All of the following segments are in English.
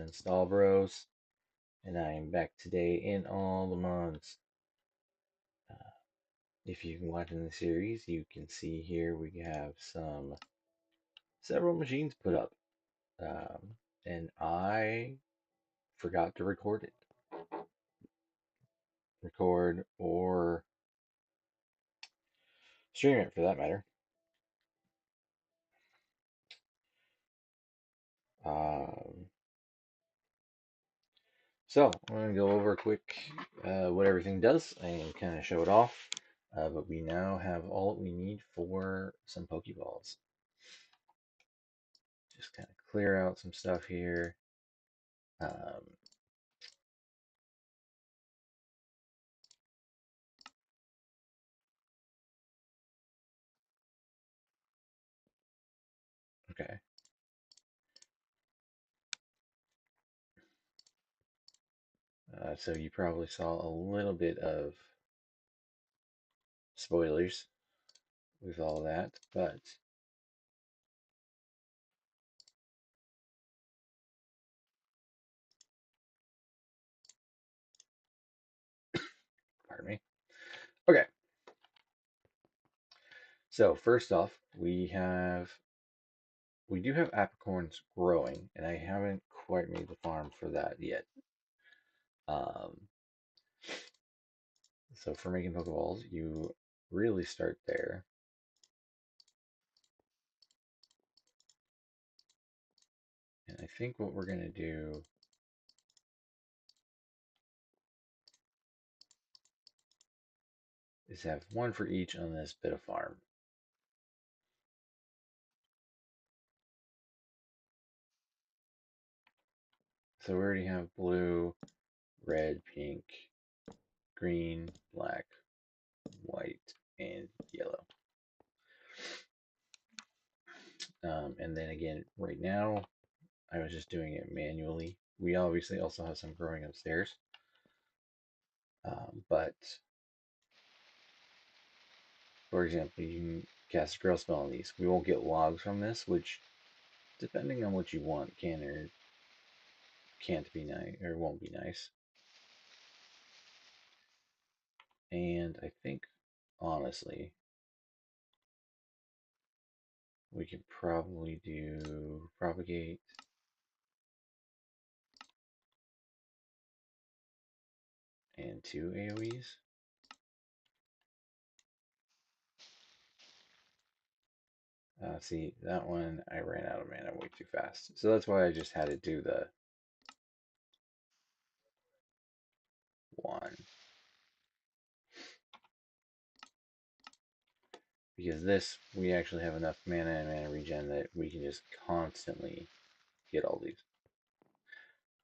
Install Bros, and I am back today in all the Mons. Uh, if you've been watching the series, you can see here we have several machines put up, and I forgot to record or stream it for that matter. Um, so I'm gonna go over quick what everything does and kind of show it off. But we now have all we need for some Pokeballs. Just kind of clear out some stuff here. Um, okay. So you probably saw a little bit of spoilers with all that, but pardon me. Okay, so first off, we do have apricorns growing, and I haven't quite made the farm for that yet. Um, so for making Pokeballs, you really start there. And I think what we're gonna do is have one for each on this bit of farm. So we already have blue, red, pink, green, black, white, and yellow. And then again, right now, I was just doing it manually. We obviously also have some growing upstairs. But, for example, you can cast a grow spell on these. We won't get logs from this, which, depending on what you want, can or can't be nice, or won't be nice. And I think, honestly, we could probably do propagate and 2 AoEs. See, that one I ran out of mana way too fast. So that's why I just had to do the one. Because this, we actually have enough mana and mana regen that we can just constantly get all these.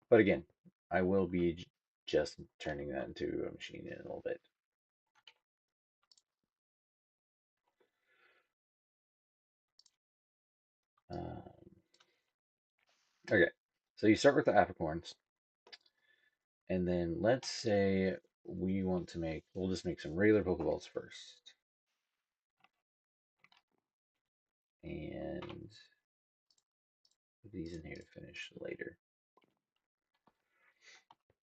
But again, I will be just turning that into a machine in a little bit. Um, okay, so you start with the apricorns, and then let's say we want to make, we'll just make some regular Pokeballs first. And put these in here to finish later.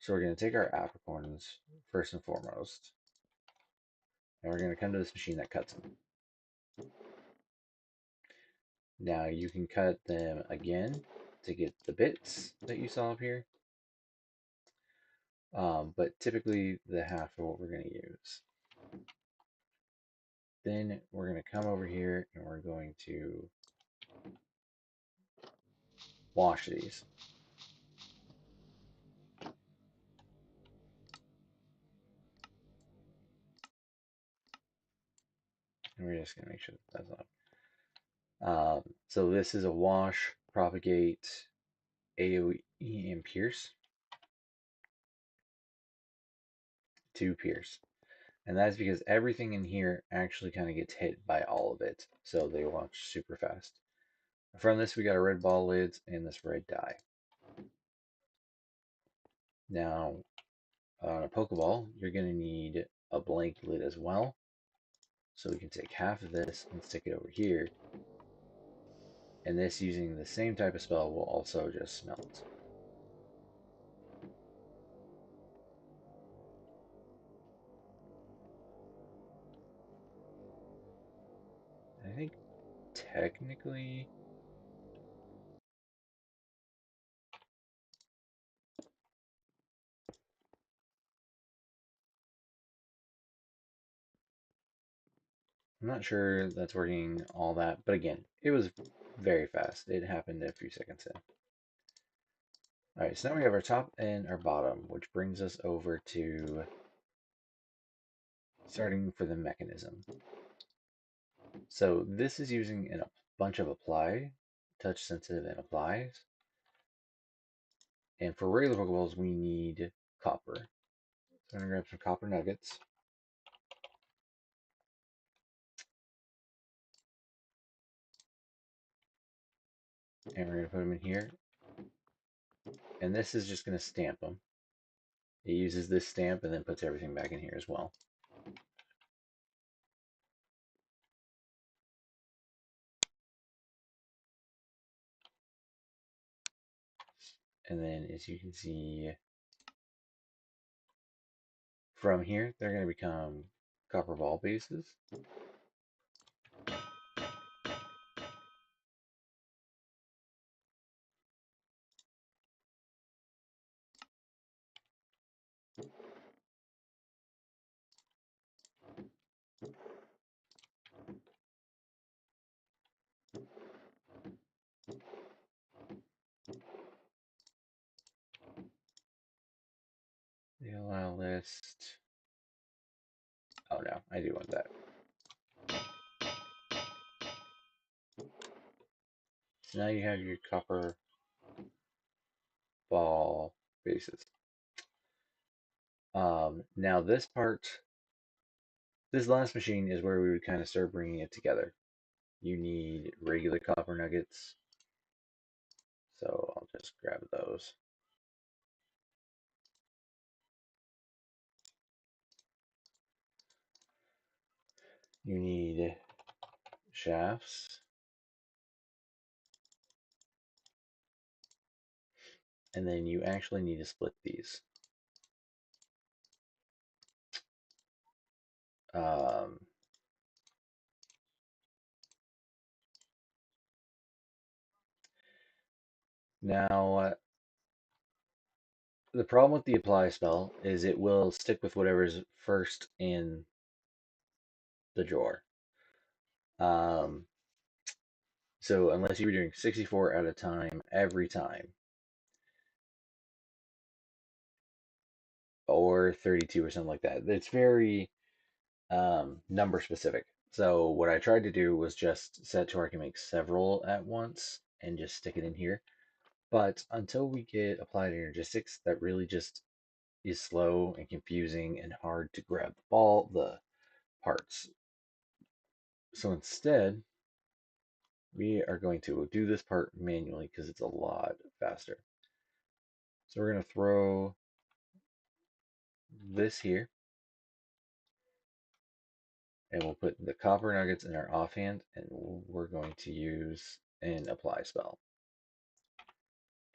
So we're going to take our apricorns first and foremost, and we're going to come to this machine that cuts them. Now you can cut them again to get the bits that you saw up here, but typically the half of what we're going to use. Then we're going to come over here and we're going to wash these. And we're just going to make sure that that's on. So this is a wash, propagate, AoE, and pierce. 2 pierce. And that's because everything in here actually kind of gets hit by all of it. So they launch super fast. From this, we got a red ball lids and this red dye. Now, on a Pokeball, you're going to need a blank lid as well. So we can take half of this and stick it over here. And this, using the same type of spell, will also just smelt. technically, I'm not sure that's working all that, but again, it was very fast. It happened a few seconds in. All right, so now we have our top and our bottom, which brings us over to starting for the mechanism. So this is using a bunch of apply, touch sensitive and applies. And for regular Pokeballs, we need copper. So I'm gonna grab some copper nuggets. And we're gonna put them in here. And this is just gonna stamp them. It uses this stamp and then puts everything back in here as well. And then as you can see from here, they're gonna become copper ball bases. The allow list. Oh no, I do want that. So now you have your copper ball bases. Now this part, this last machine is where we would kind of start bringing it together. You need regular copper nuggets, so I'll just grab those. You need shafts, and then you actually need to split these. Um, now, the problem with the apply spell is it will stick with whatever's first in the drawer. Um, so unless you were doing 64 at a time every time, or 32 or something like that, it's very number specific. So what I tried to do was just set to where I can make several at once and just stick it in here. But until we get applied energistics, that really just is slow and confusing and hard to grab the parts. So instead, we are going to do this part manually because it's a lot faster. So we're going to throw this here and we'll put the copper nuggets in our offhand and we're going to use an apply spell.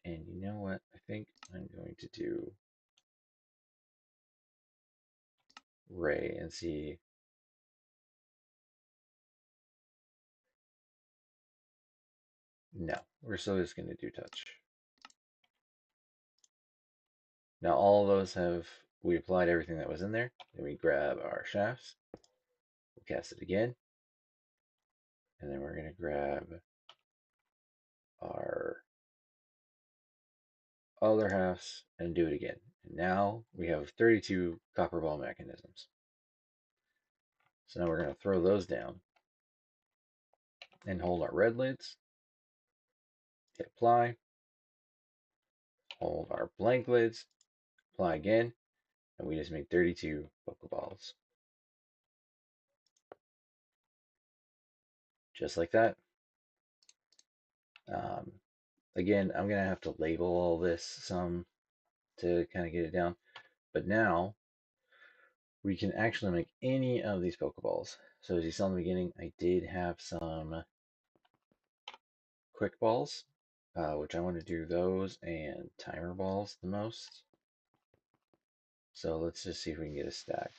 And you know what? I think I'm going to do Ray and see. No, we're still just going to do touch. Now all of those we applied everything that was in there. Then we grab our shafts, we'll cast it again, and then we're going to grab our other halves and do it again. And now we have 32 copper ball mechanisms. So now we're going to throw those down and hold our red lids, hit apply, hold our blank lids, apply again, and we just made 32 Pokeballs. Just like that. Um, Again, I'm going to have to label all this some to kind of get it down. But now we can actually make any of these Pokeballs. So as you saw in the beginning, I did have some quick balls, which I want to do those and timer balls the most. So let's just see if we can get a stack.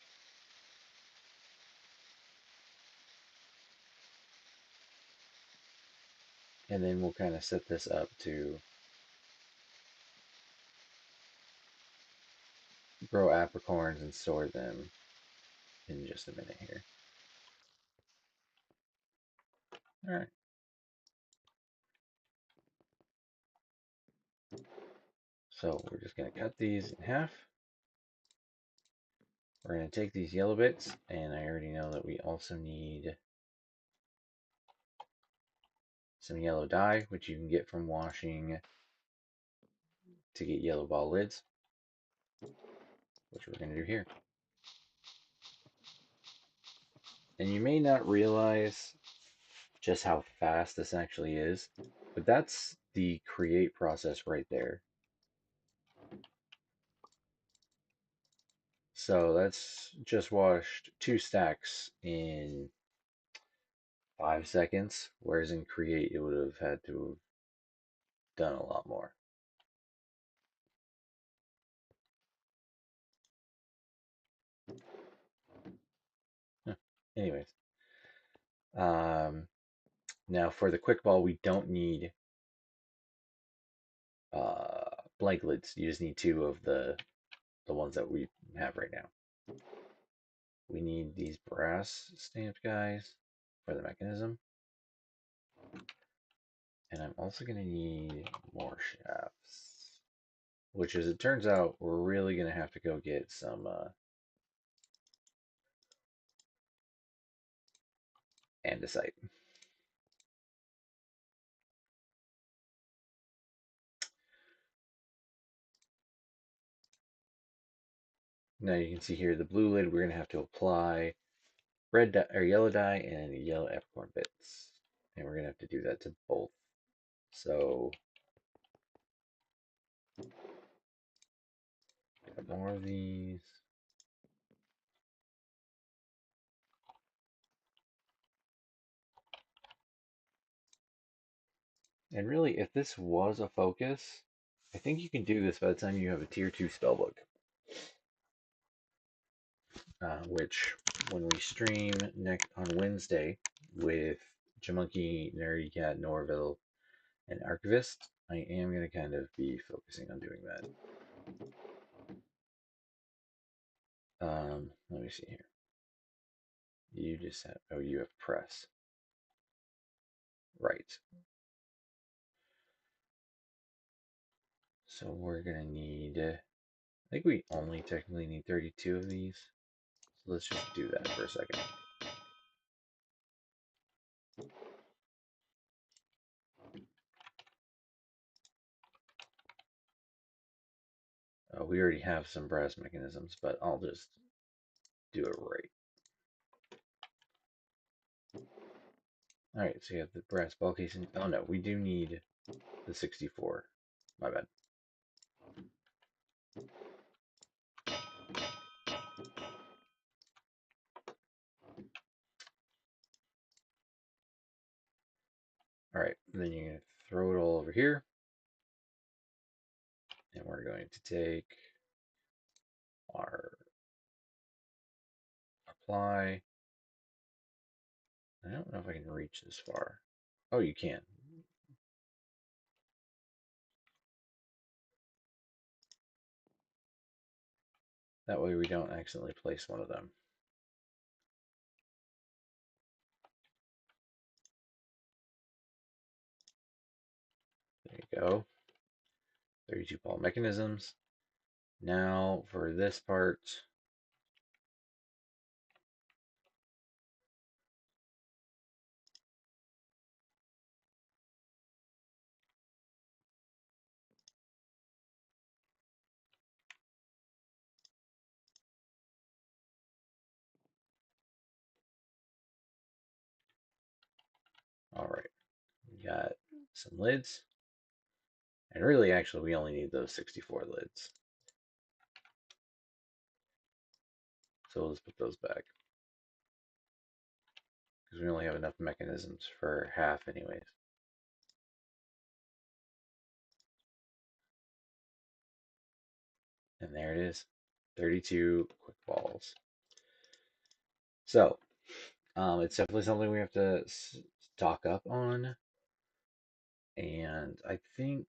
And then we'll kind of set this up to grow apricorns and store them in just a minute here. All right. So we're just going to cut these in half. We're going to take these yellow bits, and I already know that we also need some yellow dye, which you can get from washing to get yellow ball lids, which we're going to do here. And you may not realize just how fast this actually is, but that's the create process right there. So that's just washed 2 stacks in 5 seconds, whereas in create it would have had to have done a lot more. Huh. Anyways, um, now for the quick ball, we don't need uh, blank lids. You just need two of the ones that we have right now. We need these brass stamped guys for the mechanism. And I'm also going to need more shafts. Which, as it turns out, we're really going to have to go get some andesite. Now you can see here the blue lid, we're going to have to apply red dye, or yellow dye and yellow apricorn bits. And we're going to have to do that to both. So, get more of these. And really, if this was a focus, I think you can do this by the time you have a tier 2 spellbook. Which, when we stream next on Wednesday with Jamunky, Nerdy Cat, Norville, and Archivist, I am going to kind of be focusing on doing that. Let me see here. You just have, oh, you have press. Right. So we're going to need, I think we only technically need 32 of these. So let's just do that for a second. We already have some brass mechanisms, but I'll just do it right. Alright, so you have the brass ball casing. Oh no, we do need the 64. My bad. Alright, then you're going to throw it all over here. And we're going to take our apply. I don't know if I can reach this far. Oh, you can. That way we don't accidentally place one of them. There you go. 32 ball mechanisms. Now for this part, all right, we got some lids. And really, actually, we only need those 64 lids. So we'll just put those back. Because we only have enough mechanisms for half anyways. And there it is. 32 quick balls. So, it's definitely something we have to stock up on. And I think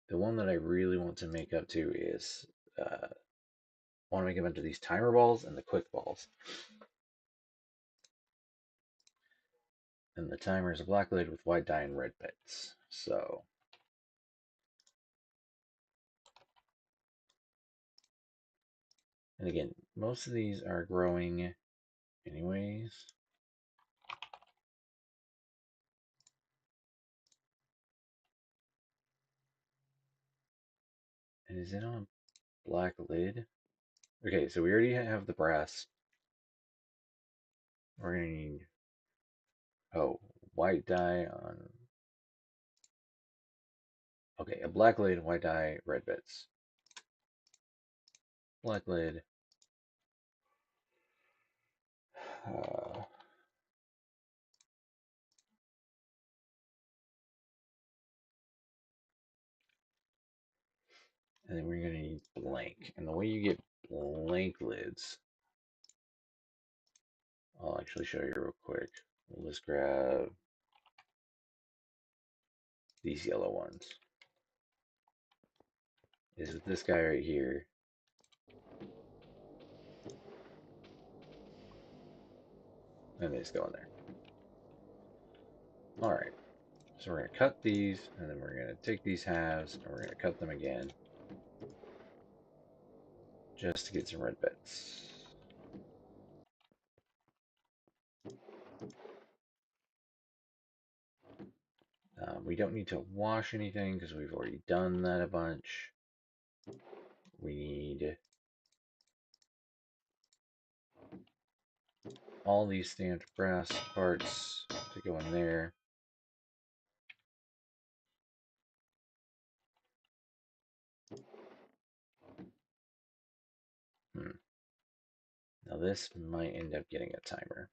the one that I really want to make up to is want to make a bunch of these timer balls and the quick balls. And the timer is a black lid with white dye and red bits. So and again, most of these are growing anyways. And is it on a black lid? Okay, so we already have the brass. We're gonna need, oh, white dye on, okay, a black lid, white dye, red bits. Black lid. Uh, and then we're gonna need blank. And the way you get blank lids, I'll actually show you real quick. We'll just grab these yellow ones. Is with this guy right here. And they just go in there. Alright. So we're going to cut these, and then we're going to take these halves, and we're going to cut them again. Just to get some red bits. We don't need to wash anything, because we've already done that a bunch. We need all these stamped brass parts to go in there. Now this might end up getting a timer.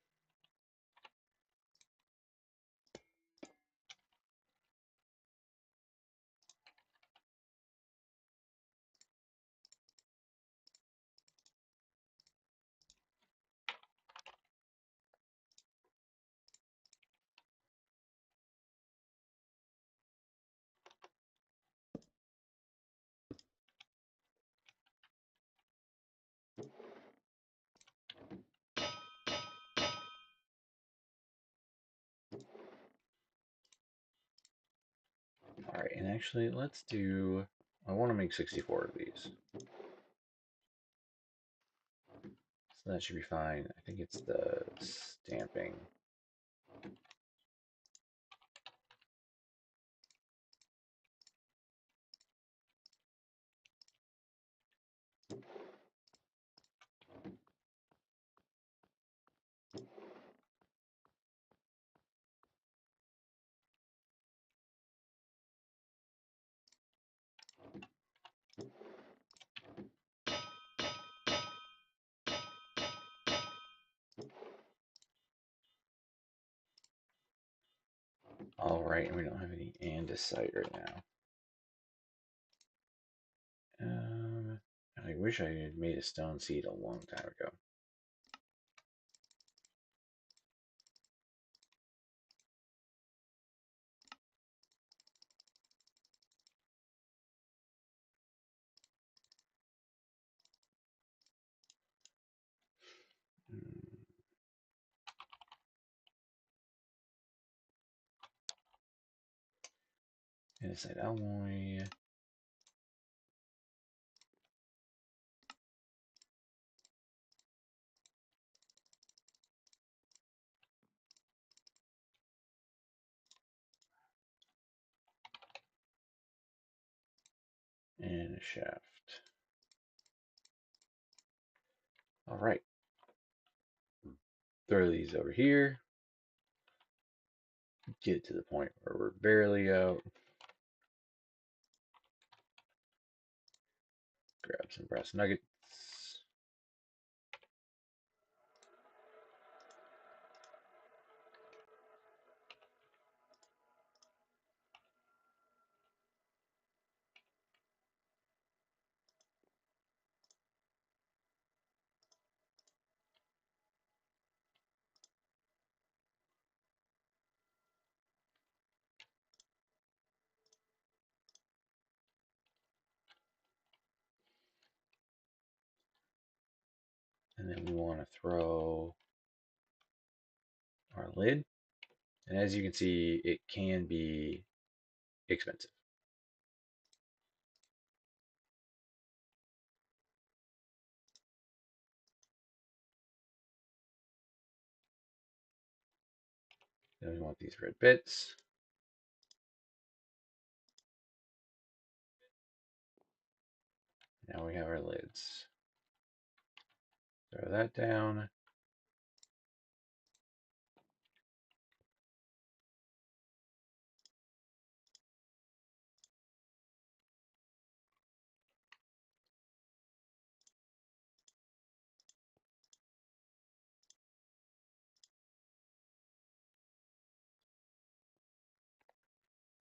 Alright, and actually let's do, I want to make 64 of these. So that should be fine. I think it's the stamping. Alright, and we don't have any andesite right now. I wish I had made a stone seed a long time ago. Andesite alloy. And a shaft. Alright. Throw these over here. Get to the point where we're barely out. Grab some brass nuggets. And then we want to throw our lid. And as you can see, it can be expensive. Then we want these red bits. Now we have our lids. Throw that down.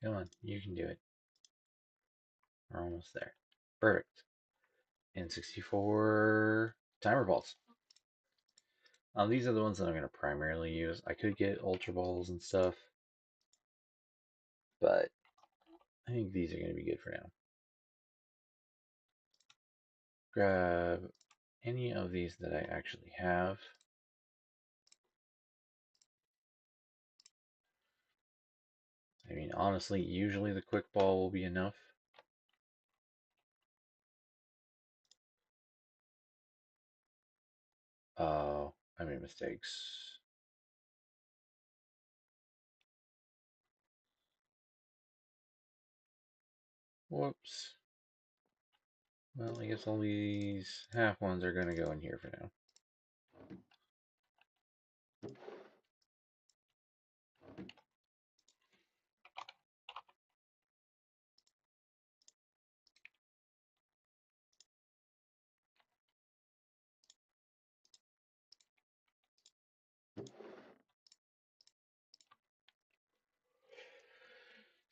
Come on, you can do it. We're almost there. Perfect. N64 timer balls. These are the ones that I'm going to primarily use. I could get Ultra Balls and stuff, but I think these are going to be good for now. Grab any of these that I actually have. I mean, honestly, usually the quick ball will be enough. Oh, I made mistakes. Whoops. Well, I guess all these half ones are going to go in here for now.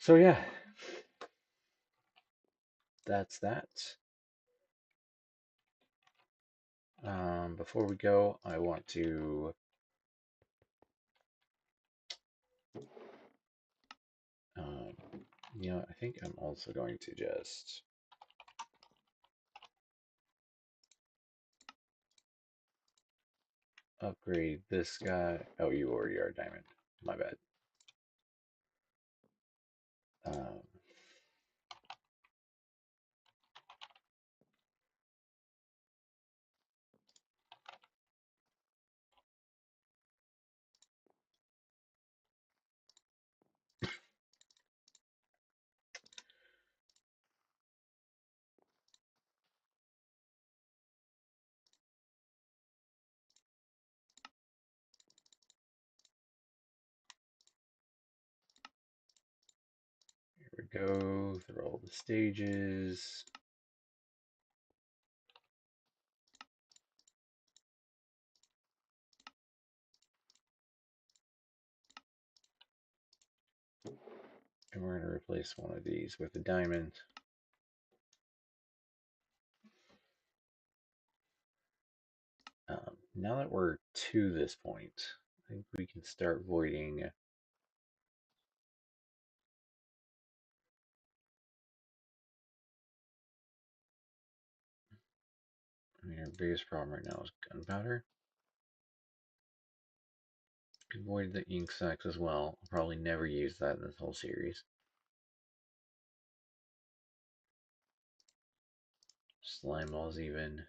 So yeah, that's that. Before we go, I want to um, I think I'm also going to just upgrade this guy. Oh, you already are diamond. My bad. Um, here we go. Through all the stages. And we're going to replace one of these with a diamond. Now that we're to this point, I think we can start voiding our biggest problem right now is gunpowder. Can void the ink sacs as well. I'll probably never use that in this whole series. Slime balls even.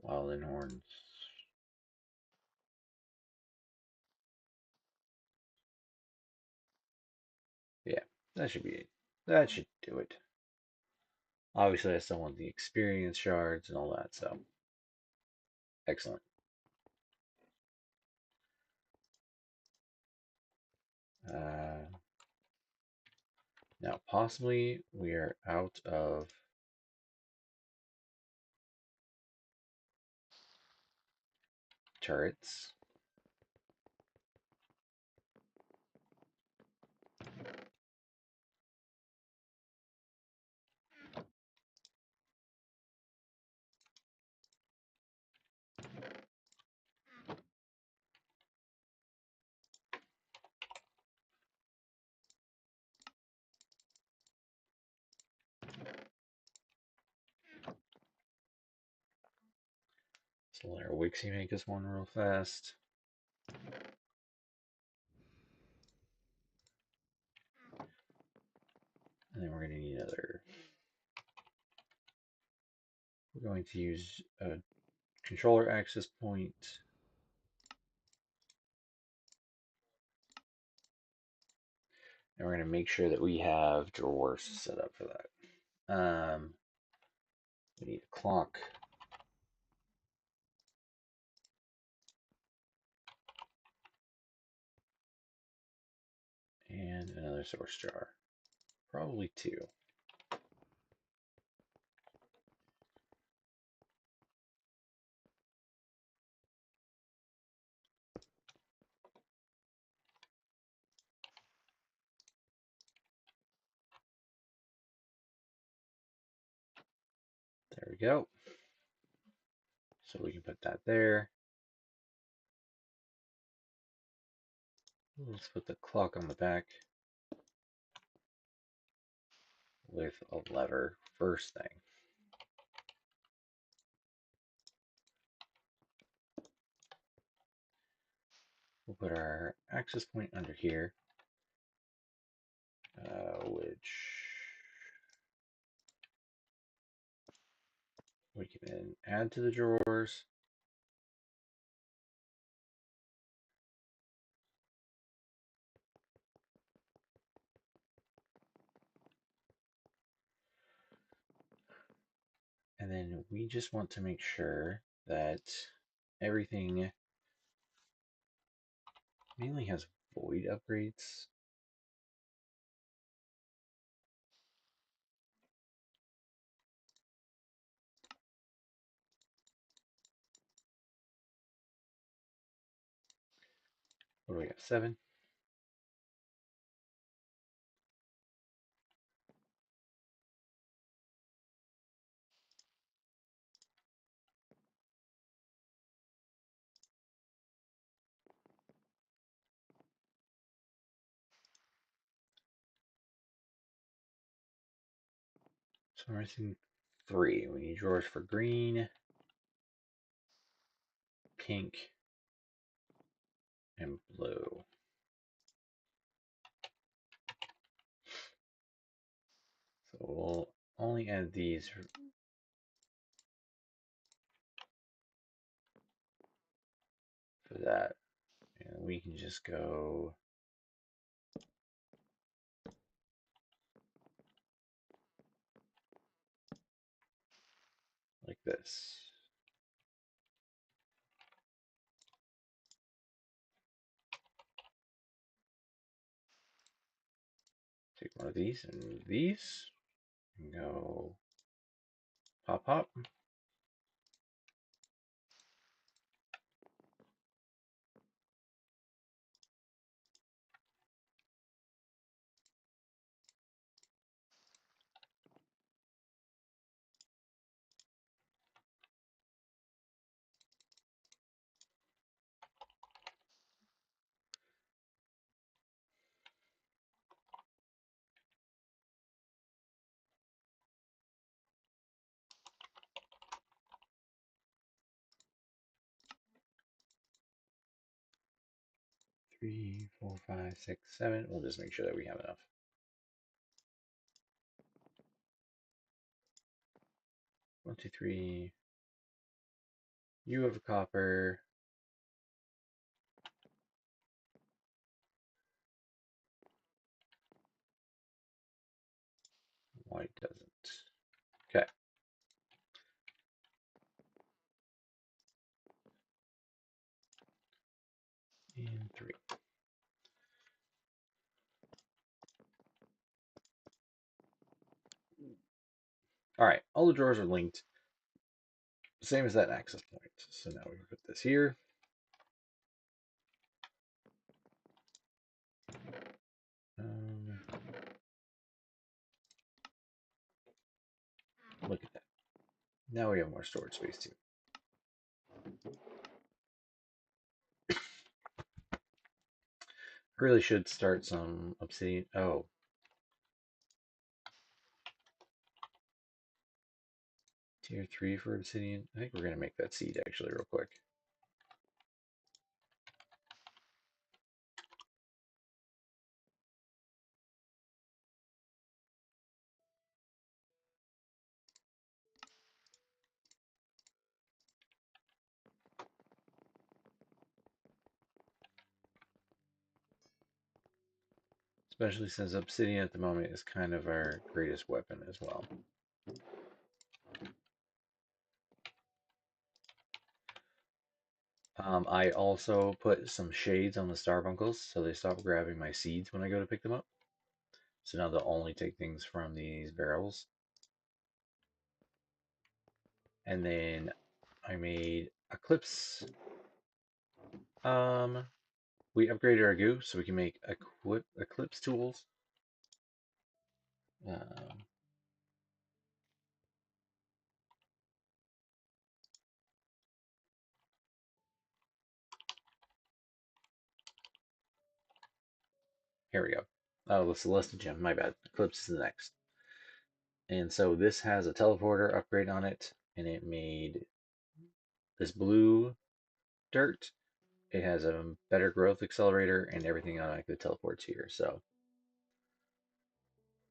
Wild horns. Yeah, that should be it. That should do it. Obviously, I still want the experience shards and all that, so excellent. Uh, Now, possibly we are out of turrets. So let our Wixie make us one real fast. And then we're going to need another. We're going to use a controller access point. And we're going to make sure that we have drawers set up for that. We need a clock. And another source jar. Probably two. There we go. So we can put that there. Let's put the clock on the back with a lever first thing. We'll put our access point under here, which we can then add to the drawers. And then we just want to make sure that everything mainly has void upgrades. What do we got? 7. So we're missing 3. We need drawers for green, pink, and blue. So we'll only add these for that. And we can just go like this. Take one of these and these and go pop pop. 3, 4, 5, 6, 7. We'll just make sure that we have enough. 1, 2, 3. You have a copper. White doesn't. Okay. And 3. All right, all the drawers are linked. Same as that access point. So now we can put this here. Look at that. Now we have more storage space too. Really should start some obsidian. Oh. Tier 3 for obsidian. I think we're going to make that seed actually real quick. Especially since obsidian at the moment is kind of our greatest weapon as well. I also put some shades on the starbuncles so they stop grabbing my seeds when I go to pick them up. So now they'll only take things from these barrels. And then I made Eclipse. We upgraded our goo so we can make Eclipse tools. Um, Here we go. Oh, the Celestia gem. My bad. Eclipse is the next. And so this has a teleporter upgrade on it, and it made this blue dirt. It has a better growth accelerator and everything automatically teleports here. So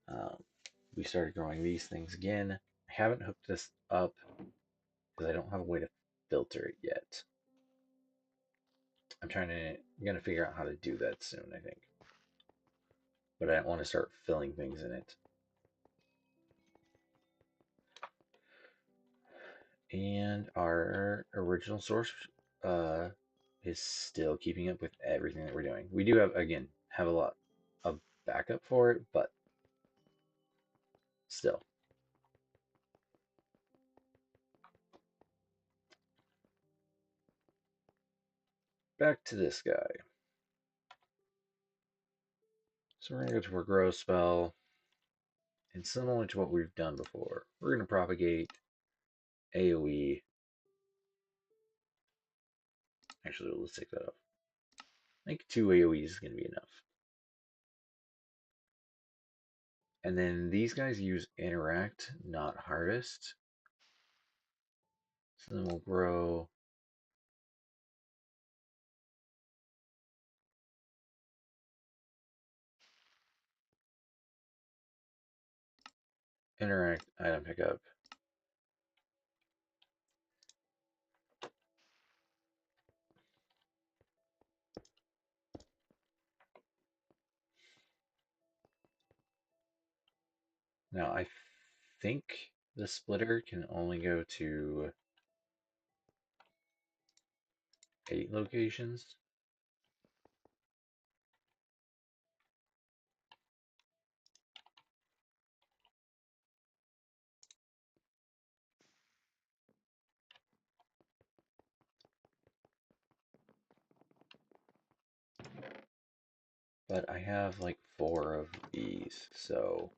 um, we started growing these things again. I haven't hooked this up because I don't have a way to filter it yet. I'm gonna figure out how to do that soon, I think. But I don't want to start filling things in it. And our original source uh, is still keeping up with everything that we're doing. We do have a lot of backup for it, but still. Back to this guy. So we're going to go to our grow spell, and similar to what we've done before, we're going to propagate AoE. Actually, let's take that off. I think 2 AoEs is going to be enough. And then these guys use interact, not harvest. So then we'll grow interact item pickup. Now I think the splitter can only go to 8 locations. But I have like 4 of these, so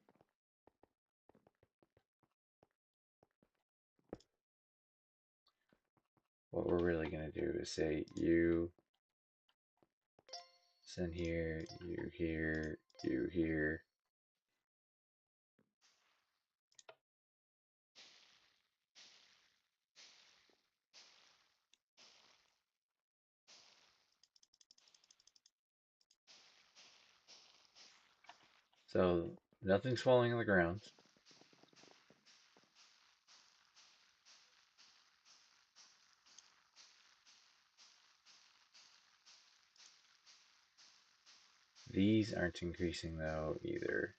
what we're really going to do is say you send here, you here, you here. So nothing's falling on the ground. These aren't increasing though either.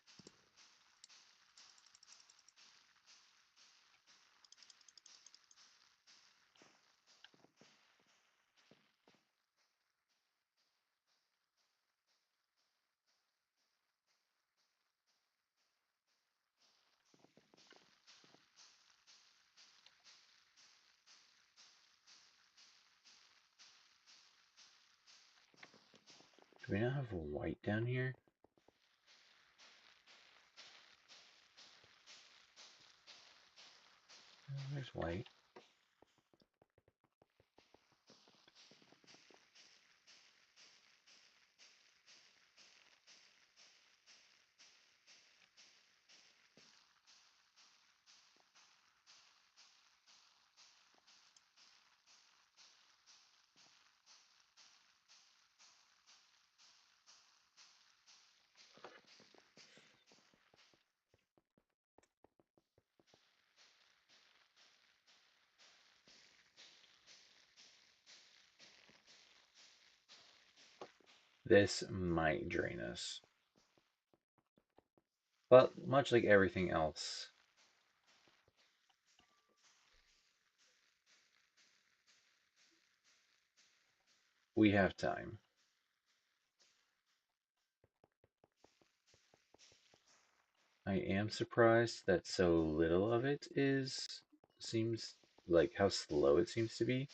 Do we not have a white down here? Oh, there's white. This might drain us. But much like everything else, we have time. I am surprised that so little of it seems like how slow it seems to be.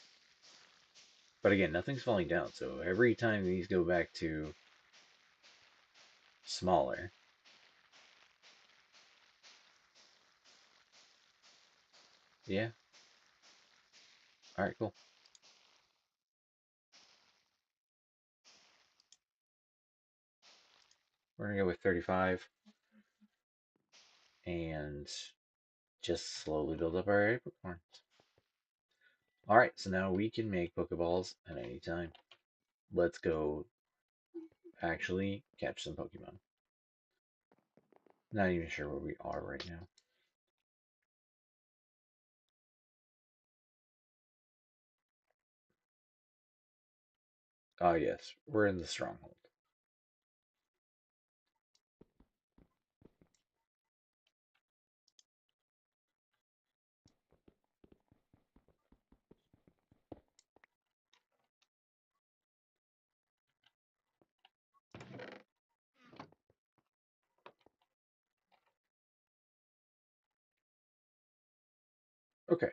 But again, nothing's falling down, so every time these go back to smaller. Yeah. Alright, cool. We're gonna go with 35 and just slowly build up our apricorns. Alright, so now we can make Pokeballs at any time. Let's go actually catch some Pokemon. Not even sure where we are right now. Oh yes, we're in the stronghold. Okay.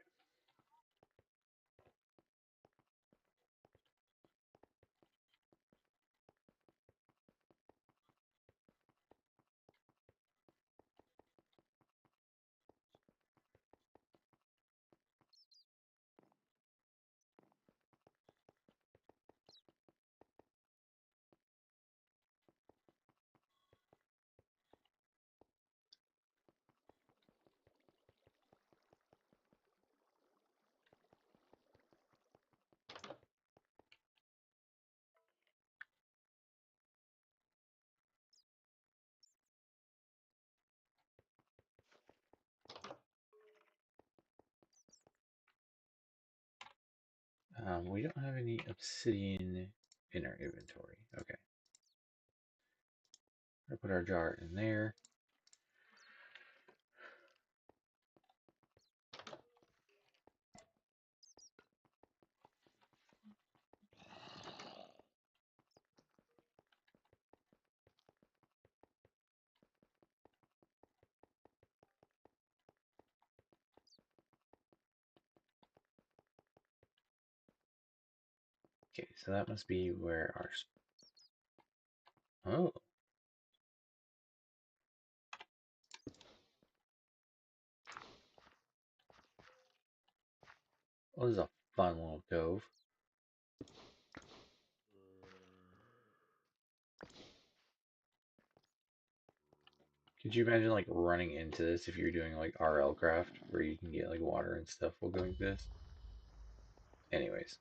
We don't have any obsidian in our inventory. Okay. I'll put our jar in there. Okay, so that must be where our... Oh. Well, this is a fun little cove. Could you imagine like running into this if you're doing like RL craft where you can get like water and stuff while going this? Anyways.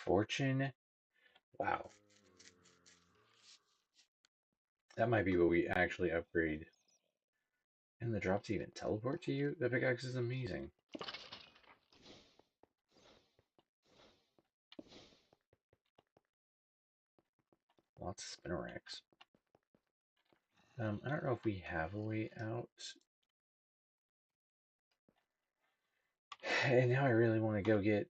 Fortune? Wow. That might be what we actually upgrade. And the drops even teleport to you? The pickaxe is amazing. Lots of spinneracks. I don't know if we have a way out. And now I really want to go get...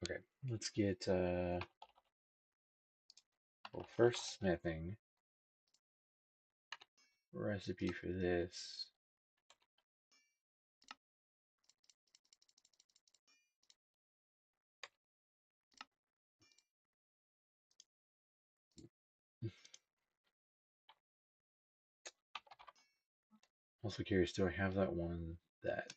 Okay, let's get, well, first smithing. Recipe for this. Also curious, do I have that one that...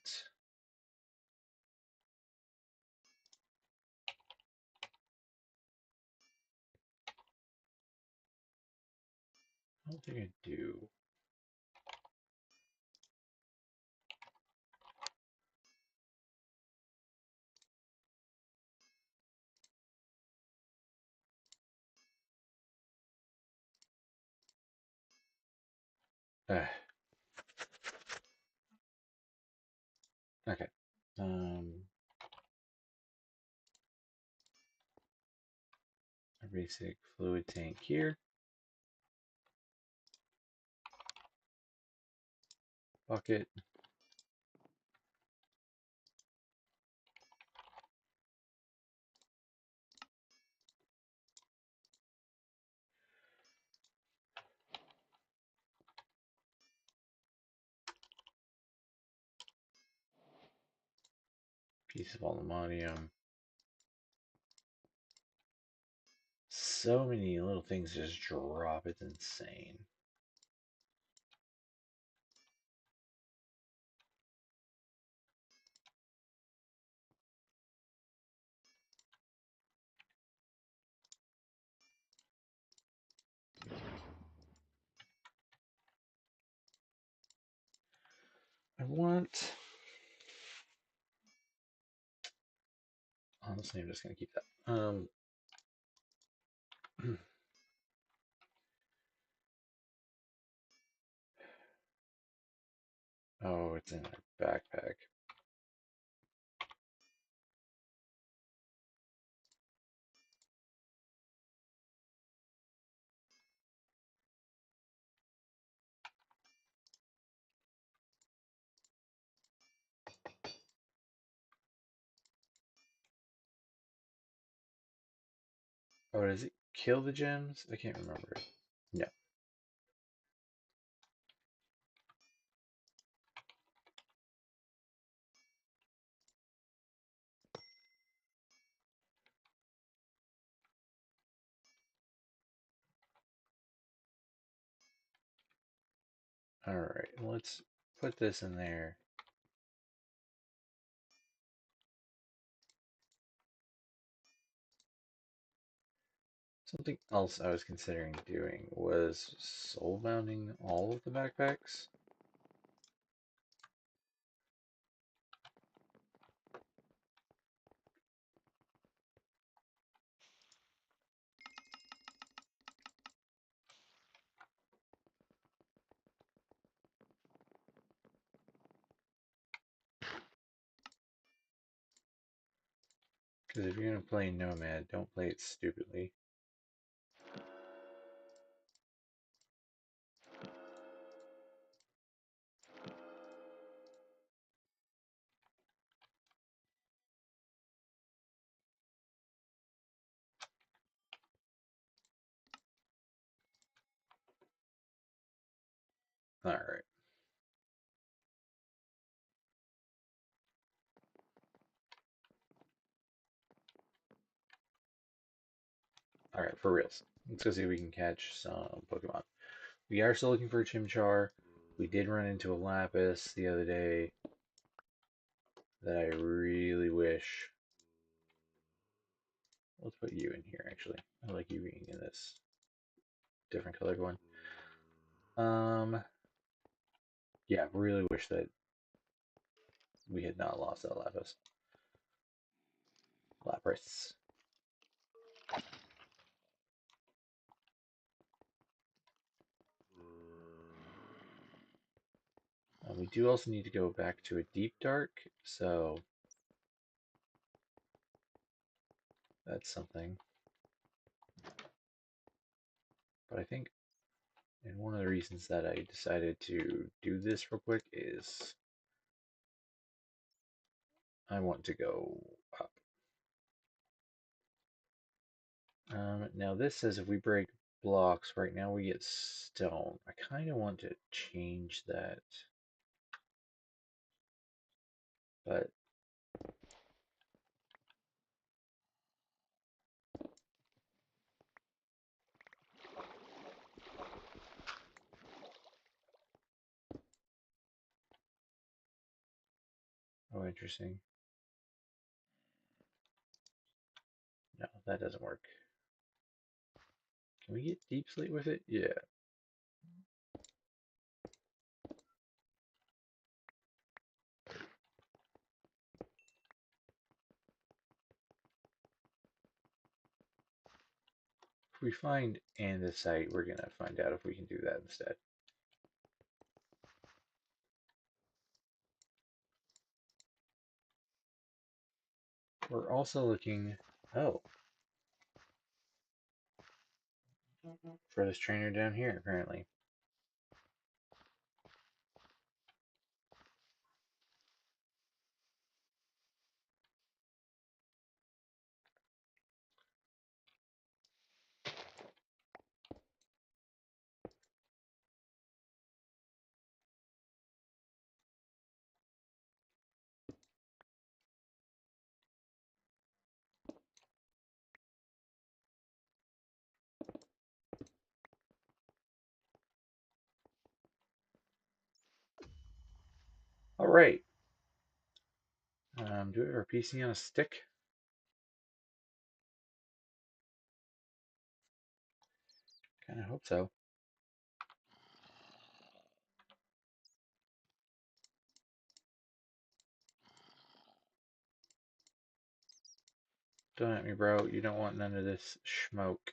I don't think I do. Ah, okay. Um, a basic fluid tank here. Bucket. Piece of aluminium. So many little things just drop. It's insane. I want... Honestly, I'm just going to keep that. Oh, it's in our backpack. Oh, does it kill the gems? I can't remember. No. Alright, let's put this in there. Something else I was considering doing was soul mounting all of the backpacks. Because if you're going to play Nomad, don't play it stupidly. Alright. Alright, for reals. Let's go see if we can catch some Pokemon. We are still looking for a Chimchar. We did run into a Lapis the other day that I really wish. Let's put you in here, actually. I like you being in this different colored one. Yeah, really wish that we had not lost that Lapis. Lapras. We do also need to go back to a deep dark, so that's something. But I think, and one of the reasons that I decided to do this real quick is I want to go up. Now this says if we break blocks, right now we get stone. I kind of want to change that, but interesting. No, that doesn't work. Can we get deep slate with it? Yeah. If we find andesite, we're gonna find out if we can do that instead. We're also looking, oh, for this trainer down here, apparently. All right. Do we have our PC on a stick? Kind of hope so. Don't at me, bro. You don't want none of this smoke.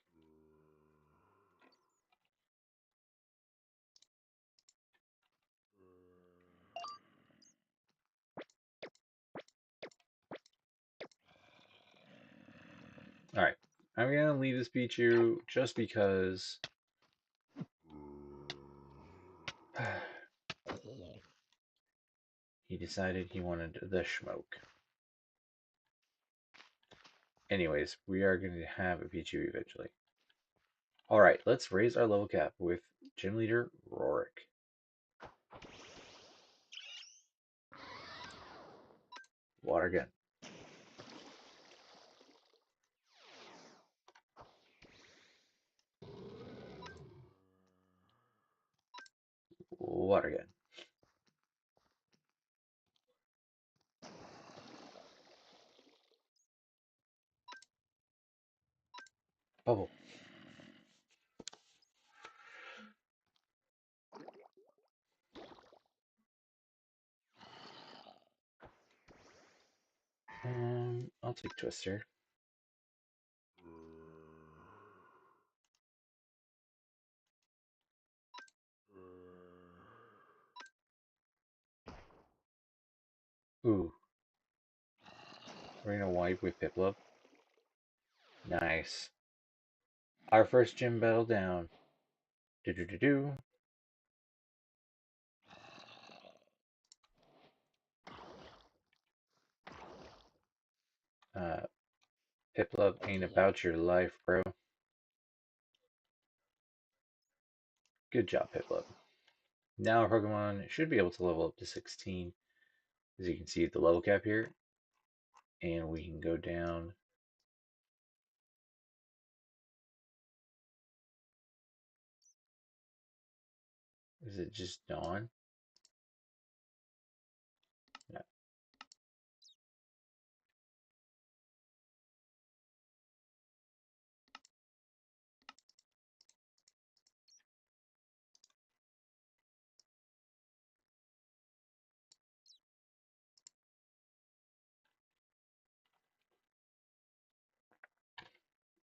All right. I'm going to leave this Pichu just because he decided he wanted the smoke. Anyways, we are going to have a Pichu eventually. All right, let's raise our level cap with Gym Leader Rorik. Water gun. Water gun. Bubble. I'll take Twister. Ooh. We're gonna wipe with Piplup. Nice. Our first gym battle down. Do do do do. Uh, Piplup ain't about your life, bro. Good job, Piplup. Now our Pokemon should be able to level up to 16. As you can see at the level cap here. And we can go down. Is it just Dawn?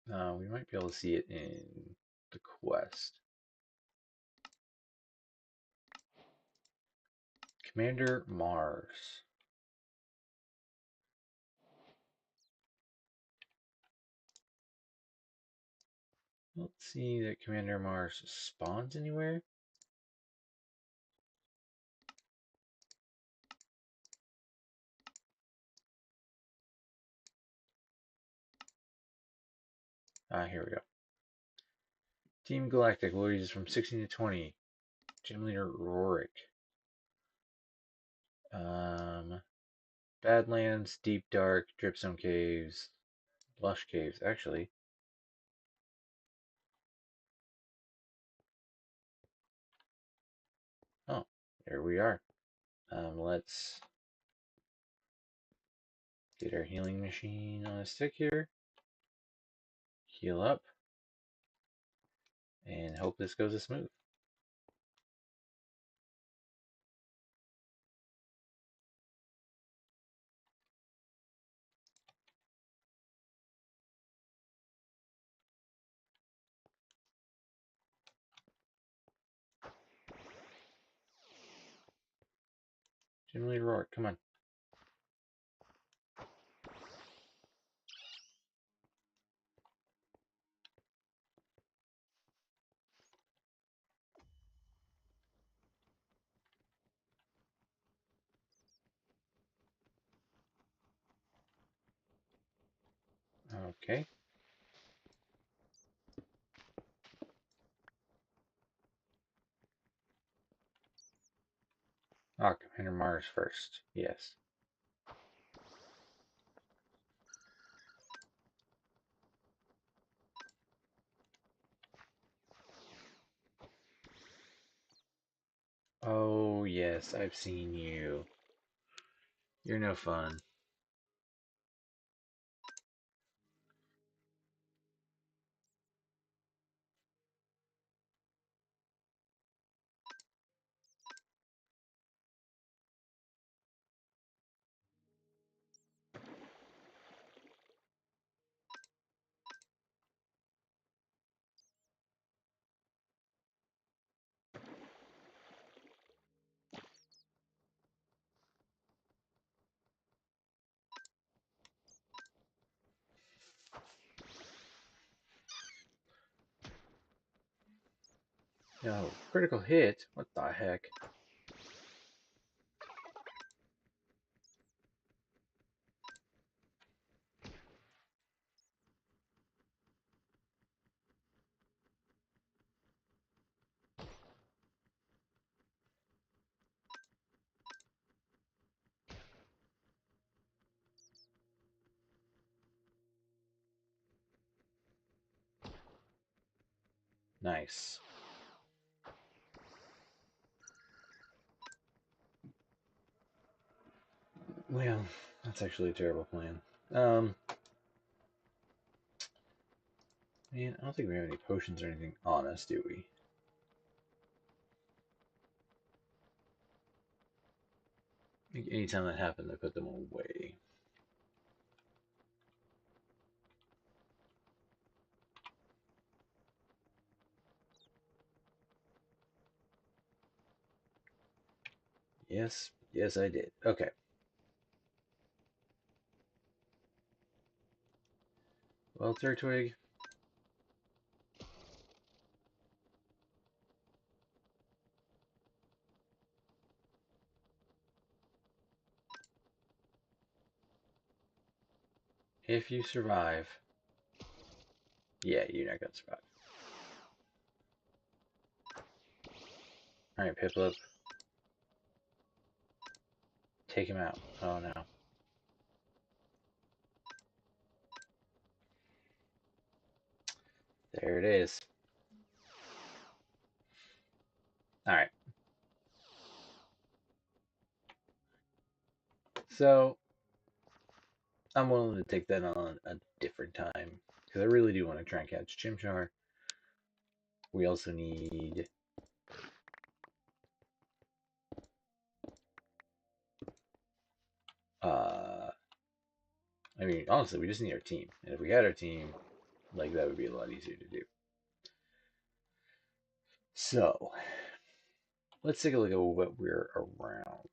No. We might be able to see it in the quest. Commander Mars. Let's see that Commander Mars spawns anywhere. Here we go. Team Galactic will use from 16 to 20. Gym Leader Rorik. Badlands, Deep Dark, Dripstone Caves, Lush Caves, actually. Oh, there we are. Let's Get our healing machine on a stick here. Heal up. And hope this goes as smooth. Jim Lee Rourke, come on. Okay. Oh, Commander Mars first. Yes. Oh, yes, I've seen you. You're no fun. No, critical hit? What the heck? Nice. Well, that's actually a terrible plan. Man, I don't think we have any potions or anything on us, do we? Anytime that happens, I put them away. Yes, yes, I did. Okay. Well, Turtwig, if you survive, yeah, you're not gonna survive. All right, Piplup, take him out. Oh no, there it is. All right, so I'm willing to take that on a different time because I really do want to try and catch Chimchar. We also need uh I mean honestly we just need our team. And if we had our team, like that would be a lot easier to do. So let's take a look at what we're around.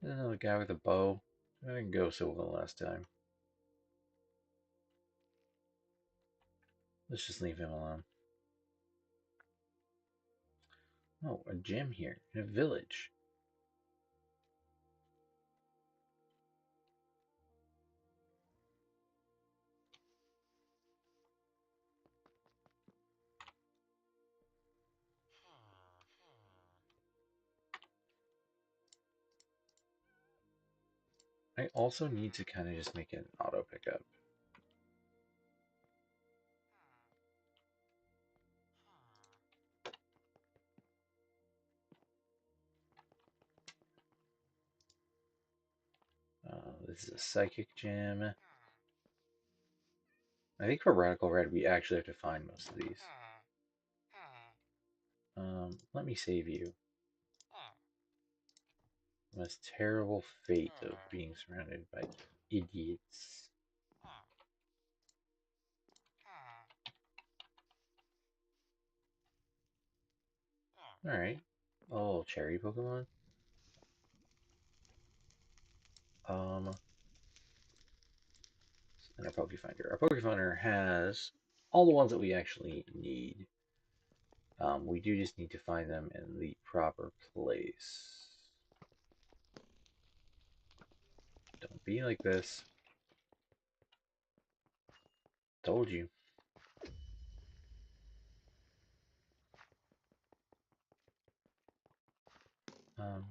There's another guy with a bow. I didn't go so well last time. Let's just leave him alone. Oh, a gym here in a village. I also need to kind of just make an auto pickup. this is a psychic gem. I think for radical red, we actually have to find most of these. Let me save you. The most terrible fate of being surrounded by idiots. Alright. Oh, cherry Pokemon. Um, and our Pokefinder. Our Pokefinder has all the ones that we actually need. We do just need to find them in the proper place. Don't be like this. Told you. Um,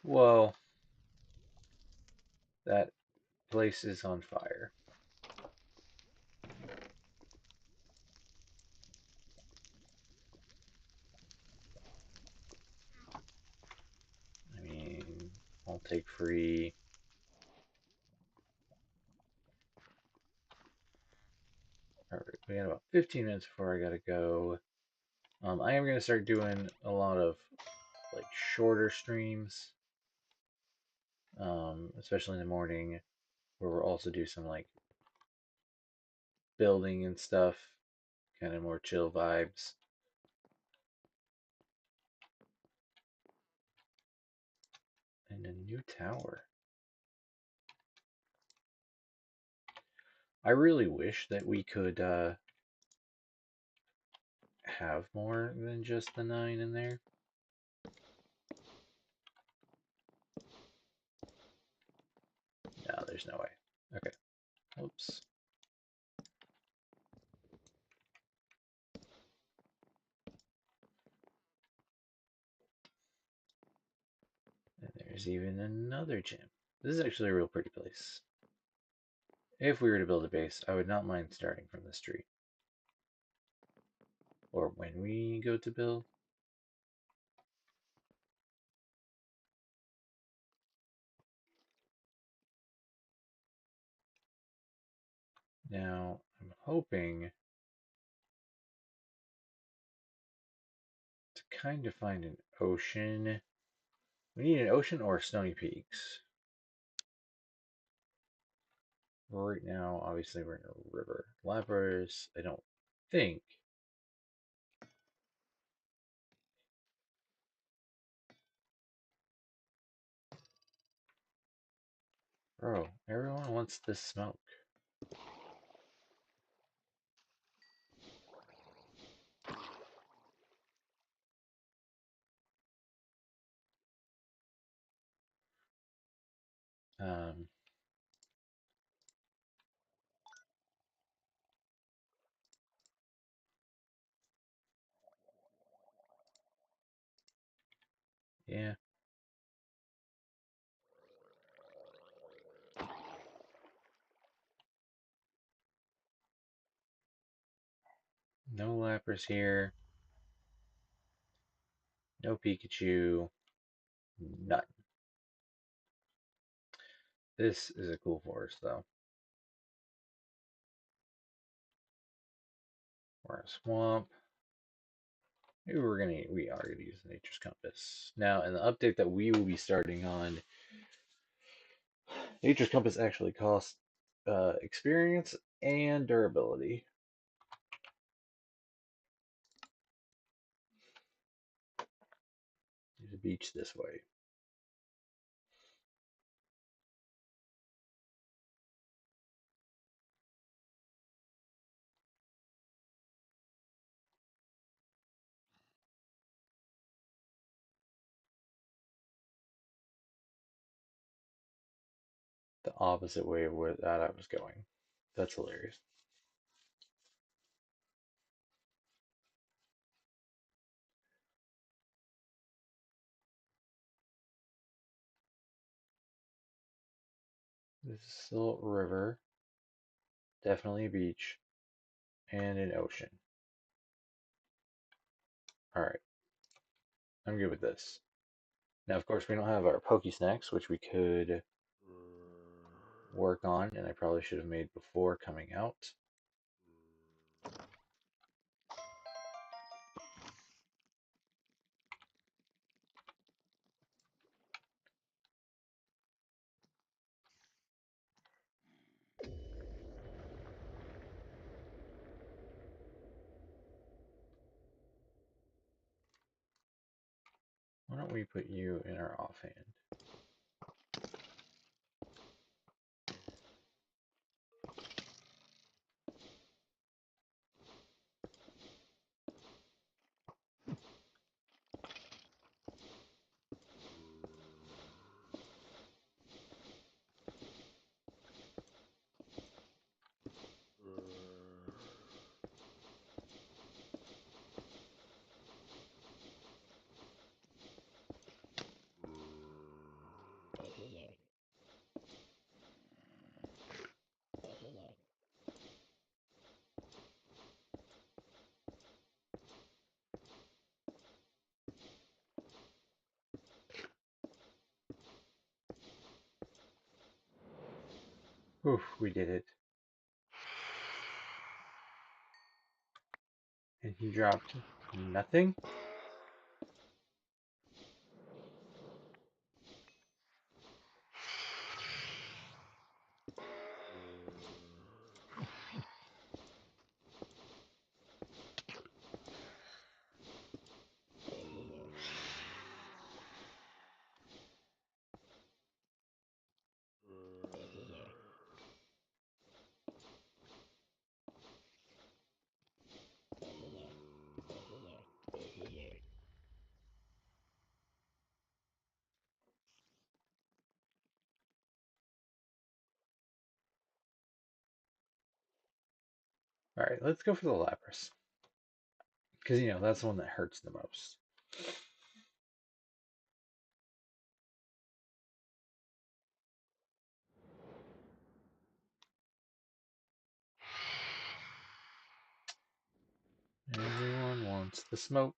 whoa. That place is on fire. I mean, I'll take free. Alright, we got about 15 minutes before I gotta go. I am gonna start doing a lot of like shorter streams, especially in the morning, where we'll also do some like building and stuff, kind of more chill vibes. And a new tower. I really wish that we could have more than just the 9 in there. No, there's no way. Okay. Oops. And there's even another gym. This is actually a real pretty place. If we were to build a base, I would not mind starting from the street. Or when we go to build. Now, I'm hoping to kind of find an ocean. We need an ocean or Stony Peaks. Right now, obviously, we're in a river. Lapras, I don't think. Bro, everyone wants this smoke. Um, yeah. No Lapras here. No Pikachu. None. This is a cool forest, though. We're in a swamp. Maybe we are gonna use the Nature's Compass. Now, in the update that we will be starting on, Nature's Compass actually costs experience and durability. There's a beach this way. The opposite way of where that I was going. That's hilarious. This is still a river, definitely a beach, and an ocean. Alright, I'm good with this. Now, of course, we don't have our Poke Snacks, which we could work on, and I probably should have made before coming out. Why don't we put you in our offhand? Oof, we did it. And he dropped nothing? Alright, let's go for the Lapras. Because, that's the one that hurts the most. Everyone wants the smoke.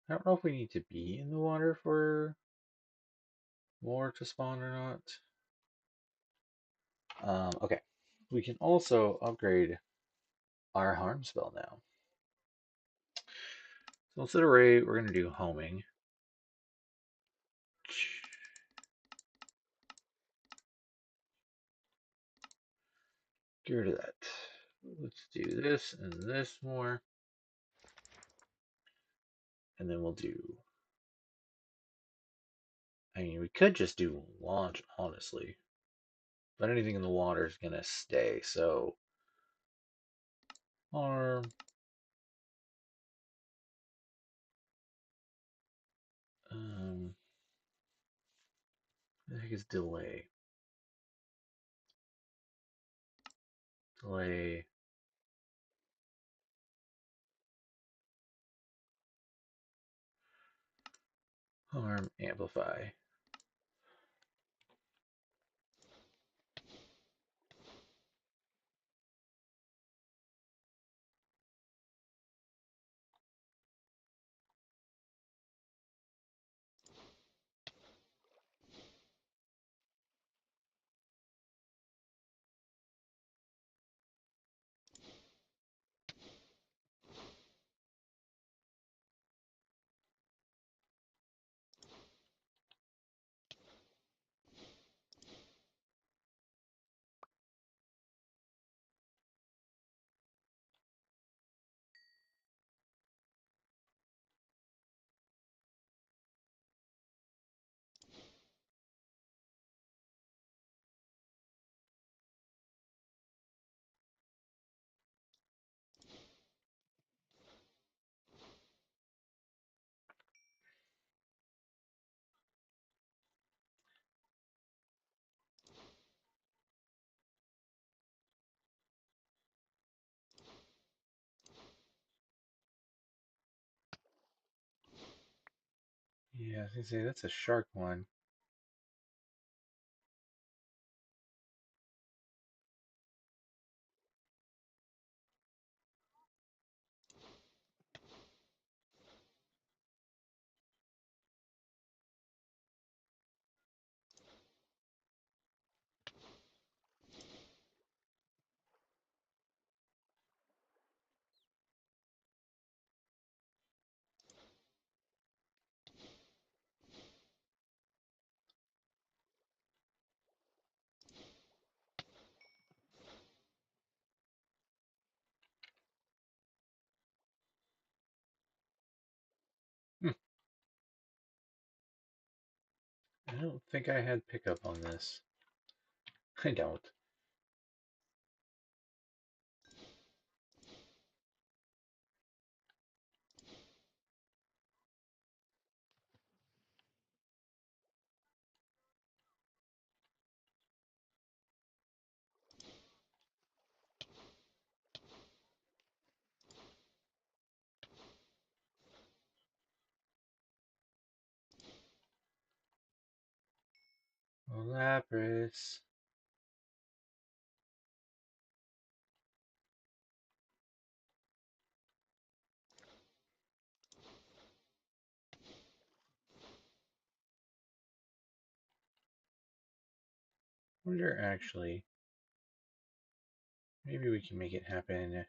I don't know if we need to be in the water for more to spawn or not. Okay. We can also upgrade our harm spell now. So instead of raid, we're going to do homing. Get rid of that. Let's do this and this more. And then we'll do... I mean, we could just do launch, honestly. But anything in the water is going to stay, so... Harm. What the heck is delay? Delay. Harm. Amplify. Yeah, I was gonna say that's a shark one. Hmm. I don't think I had pickup on this. I don't. Lapras. Wonder actually, maybe we can make it happen.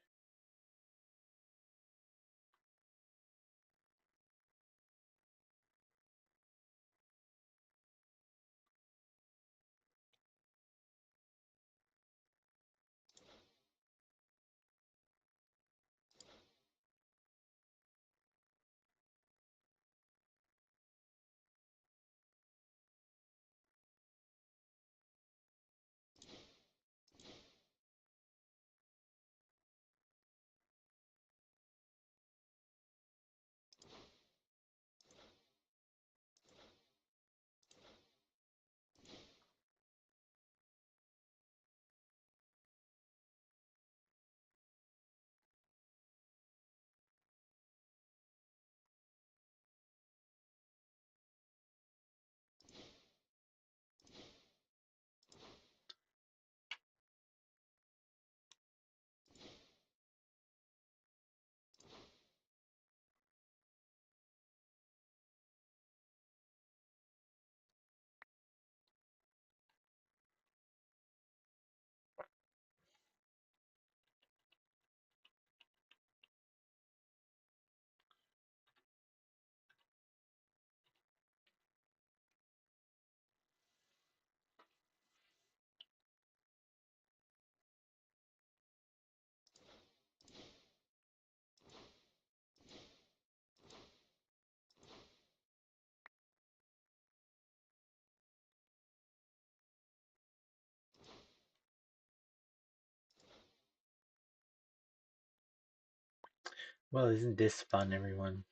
Well, isn't this fun, everyone?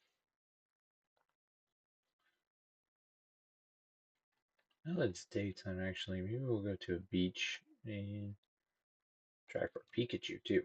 Now that it's daytime, actually, maybe we'll go to a beach and try for Pikachu too.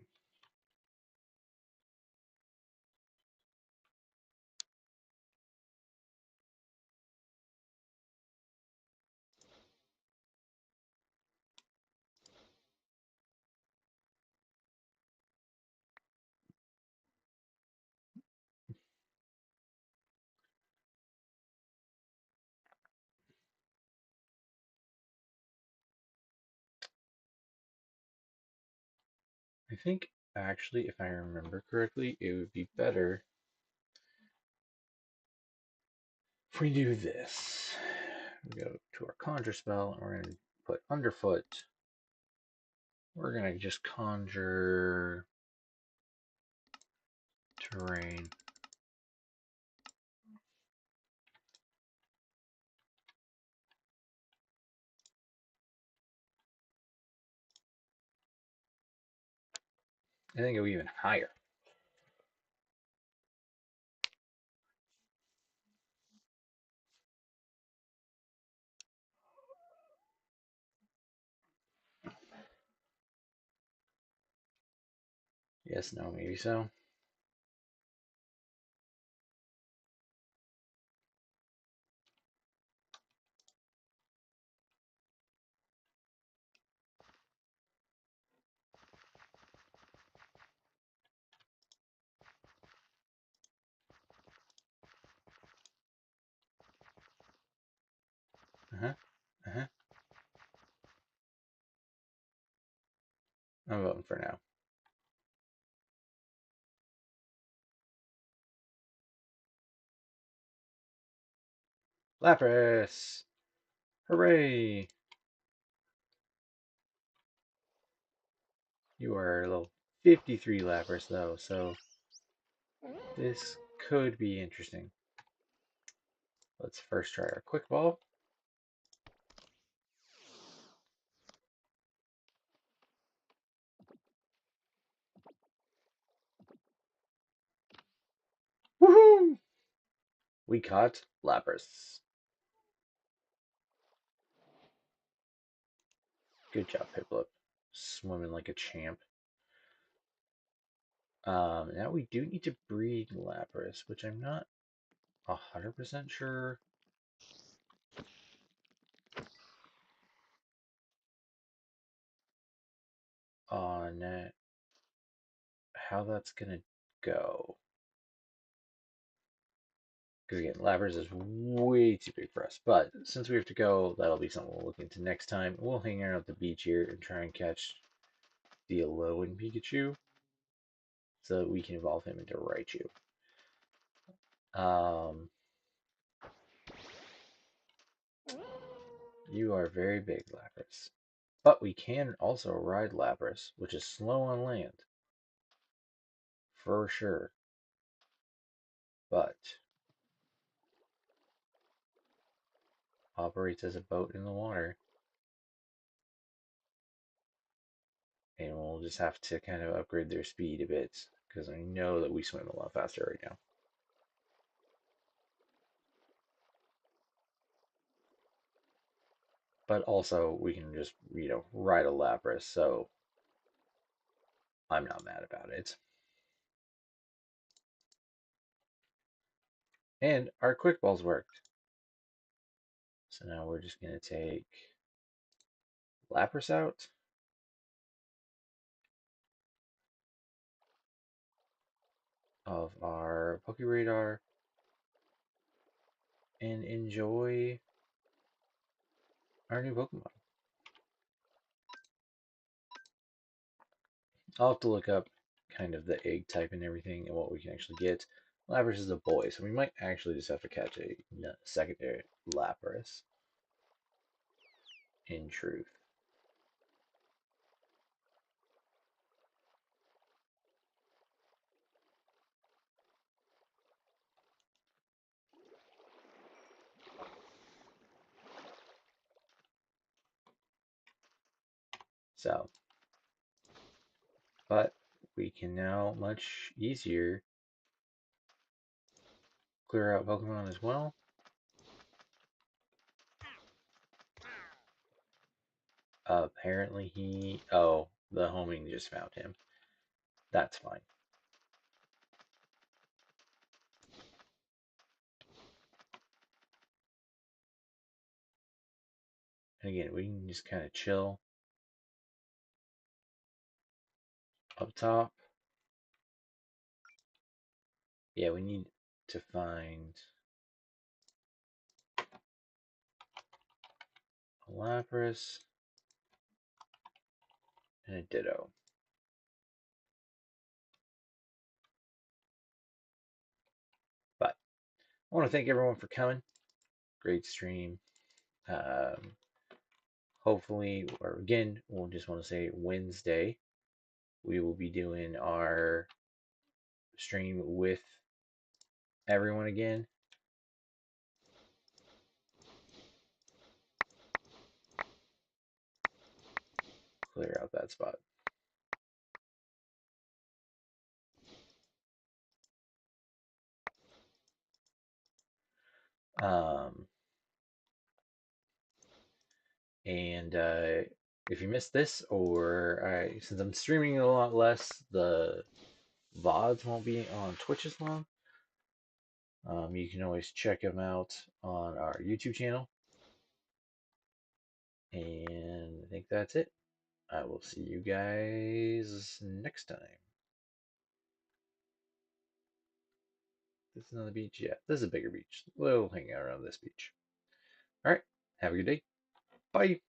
I think actually, if I remember correctly, it would be better if we do this. We go to our conjure spell and we're going to put underfoot. We're going to just conjure terrain. I think it'll be even higher. Yes, no, maybe so. Uh-huh. I'm voting for now. Lapras! Hooray! You are a level 53 Lapras, though, so this could be interesting. Let's first try our Quick Ball. Woohoo! We caught Lapras. Good job, Piplup. Swimming like a champ. Now we do need to breed Lapras, which I'm not 100% sure on how that's gonna go. Because again, Lapras is way too big for us. But since we have to go, that'll be something we'll look into next time. We'll hang out at the beach here and try and catch the Alolan Pikachu so that we can evolve him into Raichu. Um, you are very big, Lapras. But we can also ride Lapras, which is slow on land, for sure. But operates as a boat in the water. And we'll just have to kind of upgrade their speed a bit because I know that we swim a lot faster right now. But also we can just ride a Lapras, so I'm not mad about it. And our quick balls worked. So now we're just gonna take Lapras out. Of our Poke Radar and enjoy our new Pokemon. I'll have to look up kind of the egg type and everything and what we can actually get. Lapras is a boy, so we might actually just have to catch a secondary Lapras in truth. So, but we can now much easier clear out Pokemon as well. Apparently the homing just found him. That's fine. And again, we can just kind of chill up top. Yeah, we need to find a Lapras and a Ditto. But I want to thank everyone for coming. Great stream. Um, hopefully, or again, we'll just want to say Wednesday, we will be doing our stream with everyone again. Clear out that spot. Um, and if you missed this, or since I'm streaming a lot less, the VODs won't be on Twitch as long. You can always check them out on our YouTube channel. And I think that's it. I will see you guys next time. This is another beach? Yeah, this is a bigger beach. We'll hang out around this beach. All right. Have a good day. Bye.